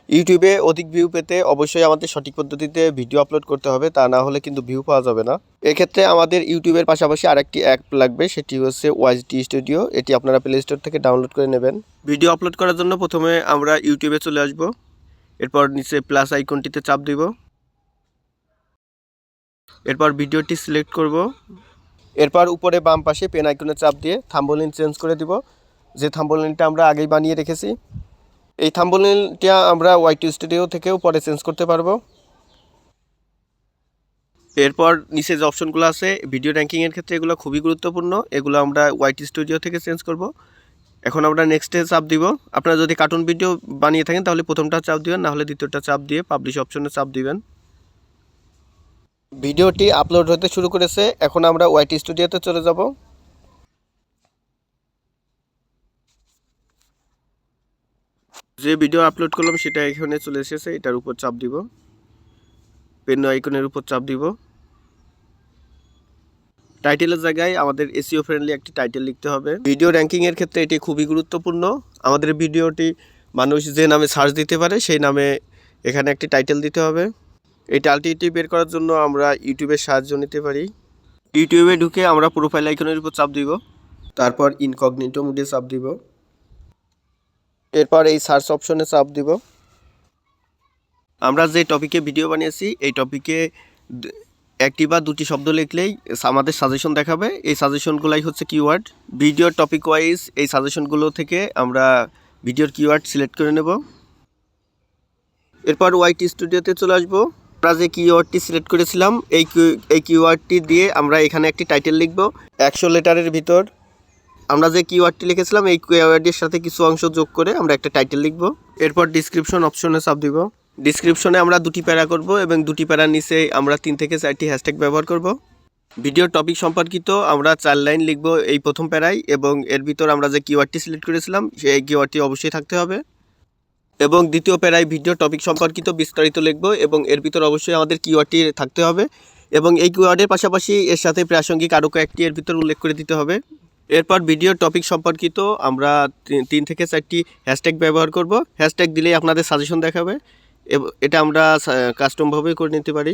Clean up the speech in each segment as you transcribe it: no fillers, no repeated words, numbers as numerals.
ইউটিউবে অধিক ভিউ পেতে অবশ্যই আমাদের সঠিক পদ্ধতিতে ভিডিও আপলোড করতে হবে, তা না হলে কিন্তু ভিউ পাওয়া যাবে না। এক্ষেত্রে আমাদের ইউটিউবের পাশাপাশি আরেকটি অ্যাপ লাগবে, সেটি হচ্ছে ওয়াইটি স্টুডিও। এটি আপনারা প্লে স্টোর থেকে ডাউনলোড করে নেবেন। ভিডিও আপলোড করার জন্য প্রথমে আমরা ইউটিউবে চলে আসব, এরপর নিচে প্লাস আইকনটিতে চাপ দিব, এরপর ভিডিওটি সিলেক্ট করব, এরপর উপরে বাম পাশে পেন আইকনে চাপ দিয়ে থাম্বনেইল চেঞ্জ করে দিব, যে থাম্বনেইলটা আমরা আগেই বানিয়ে রেখেছি। এই থাম্বনেইলটা আমরা ওয়াইটি স্টুডিও থেকেও পরে চেঞ্জ করতে পারবো। এরপর নিচে যে অপশনগুলো আছে ভিডিও র্যাঙ্কিংয়ের ক্ষেত্রে এগুলো খুবই গুরুত্বপূর্ণ, এগুলো আমরা ওয়াইটি স্টুডিও থেকে চেঞ্জ করব। এখন আমরা নেক্সটে চাপ দিব। আপনারা যদি কার্টুন ভিডিও বানিয়ে থাকেন তাহলে প্রথমটা চাপ দিবেন, না হলে দ্বিতীয়টা চাপ দিয়ে পাবলিশ অপশনে চাপ দিবেন। ভিডিওটি আপলোড হতে শুরু করেছে, এখন আমরা ওয়াইটি স্টুডিওতে চলে যাব। যে ভিডিও আপলোড করলাম সেটা এখানে চলে এসেছে, এটার উপর চাপ দিব, পেন আইকনের উপর চাপ দিব। টাইটেলের জায়গায় আমাদের এসইও ফ্রেন্ডলি একটি টাইটেল লিখতে হবে। ভিডিও র্যাঙ্কিংয়ের ক্ষেত্রে এটি খুবই গুরুত্বপূর্ণ। আমাদের ভিডিওটি মানুষ যে নামে সার্চ দিতে পারে সেই নামে এখানে একটি টাইটেল দিতে হবে। এই টাইটেলটি বের করার জন্য আমরা ইউটিউবের সাহায্য নিতে পারি। ইউটিউবে ঢুকে আমরা প্রোফাইল আইকনের উপর চাপ দিব, তারপর ইনকগনিটো মোডে চাপ দিব, এরপর এই সার্চ অপশনে চাপ দিব। আমরা যে টপিকে ভিডিও বানিয়েছি এই টপিকে একটি বা দুটি শব্দ লিখলেই আমাদের সাজেশন দেখাবে। এই সাজেশনগুলাই হচ্ছে কিওয়ার্ড। ভিডিওর টপিক ওয়াইজ এই সাজেশনগুলো থেকে আমরা ভিডিওর কিওয়ার্ড সিলেক্ট করে নেব। এরপর ওয়াইটি স্টুডিওতে চলে আসবো। আমরা যে কিওয়ার্ডটি সিলেক্ট করেছিলাম এই কিওয়ার্ডটি দিয়ে আমরা এখানে একটি টাইটেল লিখব 100 লেটারের ভিতর। আমরা যে কিওয়ার্ডটি লিখেছিলাম এই কিওয়ার্ডের সাথে কিছু অংশ যোগ করে আমরা একটা টাইটেল লিখব। এরপর ডিসক্রিপশন অপশনে চাপ দিব। ডিসক্রিপশনে আমরা দুটি প্যারা করব এবং দুটি প্যারার নিচে আমরা 3 থেকে 4টি হ্যাশট্যাগ ব্যবহার করব। ভিডিওর টপিক সম্পর্কিত আমরা 4 লাইন লিখব এই প্রথম প্যারায়, এবং এর ভিতর আমরা যে কিওয়ার্ডটি সিলেক্ট করেছিলাম সেই কিওয়ার্ডটি অবশ্যই থাকতে হবে। এবং দ্বিতীয় প্যারায় ভিডিও টপিক সম্পর্কিত বিস্তারিত লিখব এবং এর ভিতর অবশ্যই আমাদের কিওয়ার্ডটি থাকতে হবে, এবং এই কিওয়ার্ডের পাশাপাশি এর সাথে প্রাসঙ্গিক আরও কয়েকটি এর ভিতর উল্লেখ করে দিতে হবে। এরপর ভিডিওর টপিক সম্পর্কিত আমরা 3 থেকে 4টি হ্যাশট্যাগ ব্যবহার করব। হ্যাশট্যাগ দিলেই আপনাদের সাজেশন দেখাবে, এটা আমরা কাস্টমভাবে করে নিতে পারি।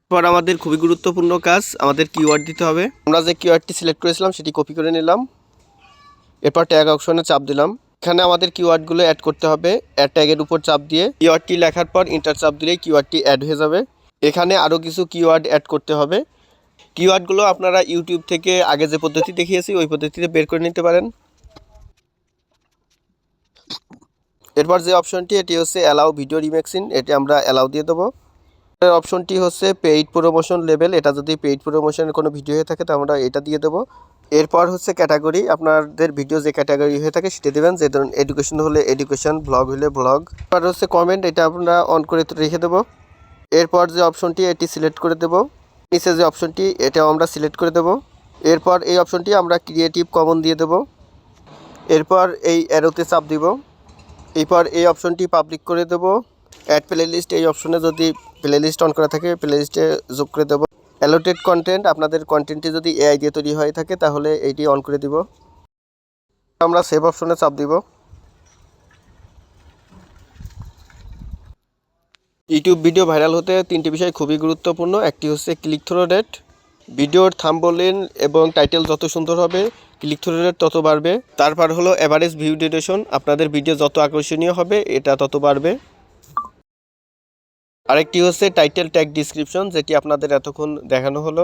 এরপর আমাদের খুবই গুরুত্বপূর্ণ কাজ, আমাদের কিওয়ার্ড দিতে হবে। আমরা যে কিওয়ার্ডটি সিলেক্ট করেছিলাম সেটি কপি করে নিলাম, এরপর ট্যাগ অপশনে চাপ দিলাম। এখানে আমাদের কিওয়ার্ডগুলো অ্যাড করতে হবে। অ্যাড ট্যাগের উপর চাপ দিয়ে কিওয়ার্ডটি লেখার পর ইন্টার চাপ দিলেই কিওয়ার্ডটি অ্যাড হয়ে যাবে। এখানে আরও কিছু কিওয়ার্ড অ্যাড করতে হবে। কিওয়ার্ডগুলো আপনারা ইউটিউব থেকে আগে যে পদ্ধতি দেখিয়েছি ওই পদ্ধতিতে বের করে নিতে পারেন। এরপর যে অপশনটি এটি হচ্ছে অ্যালাউ ভিডিও রিমেক্সিং, এটি আমরা অ্যালাউ দিয়ে দেবো। এর অপশনটি হচ্ছে পেইড প্রমোশন লেভেল, এটা যদি পেইড প্রমোশনের কোনো ভিডিও হয়ে থাকে তো আমরা এটা দিয়ে দেবো। এরপর হচ্ছে ক্যাটাগরি, আপনাদের ভিডিও যে ক্যাটাগরি হয়ে থাকে সেটা দেবেন, যে ধরুন এডুকেশন হলে এডুকেশন, ব্লগ হলে ব্লগ। এরপর হচ্ছে কমেন্ট, এটা আমরা অন করে রেখে দেবো। এরপর যে অপশনটি এটি সিলেক্ট করে দেব। নিচে যে অপশনটি এটাও আমরা সিলেক্ট করে দেব। এরপর এই অপশনটি আমরা ক্রিয়েটিভ কমন দিয়ে দেব। এরপর এই অ্যারোতে চাপ দিব। এরপর এই অপশনটি পাবলিক করে দেব। অ্যাড প্লেলিস্ট, এই অপশনে যদি প্লেলিস্ট অন করা থাকে প্লেলিস্টে যোগ করে দেব। অ্যালোটেড কন্টেন্ট, আপনাদের কন্টেন্টটি যদি এআই দিয়ে তৈরি হয়ে থাকে তাহলে এইটি অন করে দিব। আমরা সেভ অপশনে চাপ দিব। ইউটিউব ভিডিও ভাইরাল হতে 3টি বিষয় খুবই গুরুত্বপূর্ণ। একটি হচ্ছে ক্লিক থ্রু রেট, ভিডিওর থাম্বনেইল এবং টাইটেল যত সুন্দর হবে ক্লিক থ্রু রেট তত বাড়বে। তারপর হলো এভারেজ ভিউ ডিউরেশন, আপনাদের ভিডিও যত আকর্ষণীয় হবে এটা তত বাড়বে। আরেকটি হচ্ছে টাইটেল ট্যাগ ডিসক্রিপশন, যেটি আপনাদের এতক্ষণ দেখানো হলো।